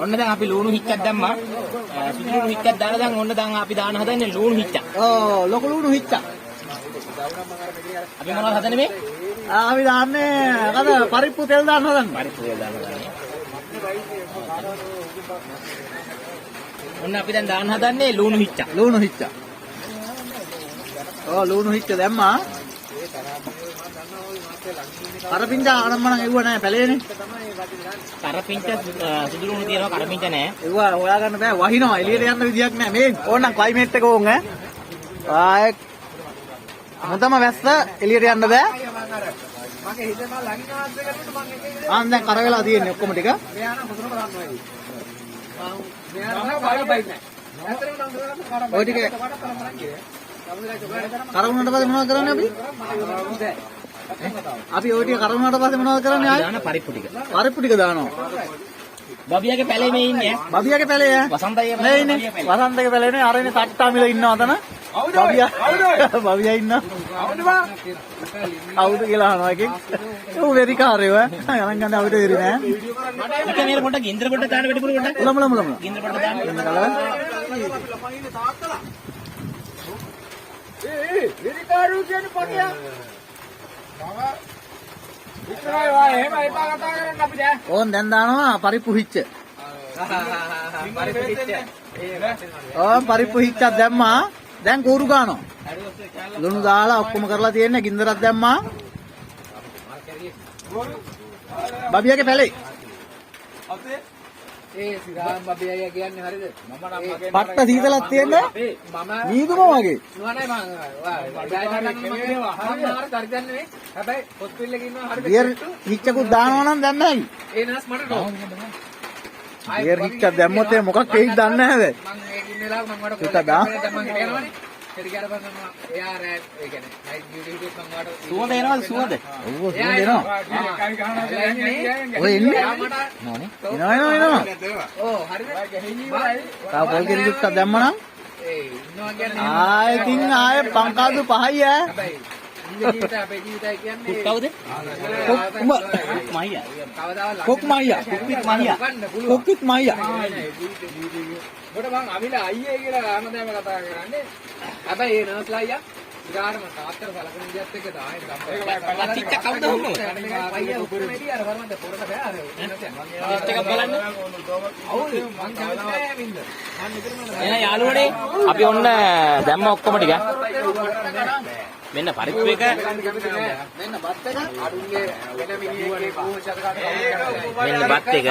ඔන්න දැන් අපි ලුණු හිච්චක් දැම්මා. සුදු ලුණු හිච්චක් දාලා දැන් ඔන්න දැන් අපි දාන හදන්නේ ලුණු හිච්චක්. ඔව් ලොකු ලුණු හිච්චක්. අපි මොනවද හදන්නේ මේ? අපි දාන්නේ අර පරිප්පු තෙල් දාන්න හදන්නේ. පරිප්පු තෙල් දාන්න හදන්නේ. ඔන්න අපි දැන් දාන්න හදන්නේ ලුණු හිච්චක්. ලුණු හිච්චක්. ඔව් ලුණු හිච්ච දැම්මා. කරපිංචා ආනම්මනම් එව්ව නෑ පැලේනේ. කරපිංචා සුදු ලුණු තියෙනවා කරපිංචා නෑ. එව්ව හොයාගන්න බෑ වහිනවා එළියට යන්න විදියක් නෑ මේ. ඕනනම් ක්ලයිමේට් එක ඕන් ඈ. ආයේ මොතම වැස්ස එළියට යන්න බෑ. මගේ හිතේ මම ලඟිනාත් එකකට මම එක ආන් දැන් කර වෙලා තියෙන්නේ ඔක්කොම ටික. මෙයා නම් මුතුනම ගන්නවා ඉතින්. මෙයා නම් බය බයි නෑ. ඇත්තටම නම් කරන්නේ ඔය ටික කරවුණාට පස්සේ මොනවද කරන්නේ අපි? අපි ඔය ටික කරවුණාට පස්සේ මොනවද කරන්නේ ආයේ? දාන පරිප්පු ටික. පරිප්පු ටික දානවා. බබියාගේ පැලේ මේ ඉන්නේ. බබියාගේ පැලේ ඈ. වසන්තයේ නේ ඉන්නේ. වසන්තගේ පැලේනේ අර ඉන්නේ තට්ටාමිල ඉන්නවා අතන. බබියා ඉන්නවා. අවුද කියලා අහනවා එකෙක්. ඌ වෙරිකාරයෝ ඈ. ගණන් ගන්න අපිට වෙරි නෑ. ඉතින් නේද පොඩ්ඩක් ගින්දර පොඩ්ඩක් දාන්න වැඩි පොඩ්ඩක්. මුලමුල. ගින්දර පොඩ්ඩක් දාන්න. වෙරිකාරයෝ කියන්නේ පටියා. ඉස්සරහා වා එහෙම එපා කතා කරන්න අපි දැන්. ඕන් දැන් දානවා පරිප්පු හිච්ච. ඕන් පරිප්පු හිච්චක් දැම්මා. දැන් කූරු ගන්නවා. ලුණු දාලා ඔක්කොම කරලා තියෙන්නේ ගින්දරක් දැම්මා. බබියාගේ පැලේ. ඒ සිරාම් බබියා කියන්නේ හරියද? මම නම් මගේ පට්ට සීතලක් තියෙන්නේ. මම නීදුම වගේ. නුවණයි මම හැබැයි හොස්පිටල් එකේ ඉන්නවා හරියට. බියර් හිච්චකුත් දානවා නම් දැන් නැහැ. ඒ නස් මට නෝ. බියර් හිච්චක් දැම්මොත් මොකක් වෙයිද දන්නේ නැහැ. මම ඒක ඉන්න වෙලාව මම වඩ පොඩ්ඩක් දැම්මම හිටියනවනේ. පෙරිකාරපන් මම එයා රෑට් ඒ කියන්නේ නයිට් ඩියුටි හිටියොත් මම වඩ සුවඳ එනවද සුවඳ? ඔව් සුවඳ එනවා. ඔය එන්නේ. නෝනේ. එනවා. ඔව් හරිද? තා පොල් කිරිකුත් දැම්මනම් ඒ ඉන්නවා කියන්නේ ආයෙකින් ආයෙ පංකාදු පහයි ඈ. අපේ ජීවිතය කියන්නේ කවුද? මයියා. කවදාවත් කොක් මයියා. කොක්කිත් මයියා. කොට මං අවිලා අයියේ කියලා හැමදාම කතා කරන්නේ. හැබැයි ඒ නර්ස්ලා අයියා ඉරාරම තාත්තට සලකන විදිහත් එක්ක තායි ගම්පේ. චිච්ච කවුද හොමෝ? අයියා උඩ මෙඩිය අර වරමන්ද පොරට බෑ අර. ටෙස්ට් එකක් බලන්න. අවුල් මං කවදාවත් වින්ද. මං නිතරම එහෙනම් යාළුවනේ අපි ඔන්න දැම්ම ඔක්කොම ටික. මෙන්න පරිප්පු එක මෙන්න බත් එක අඩුගේ වෙන මිනිහෙක්ගේ කෝෂ එකකට මෙන්න බත් එක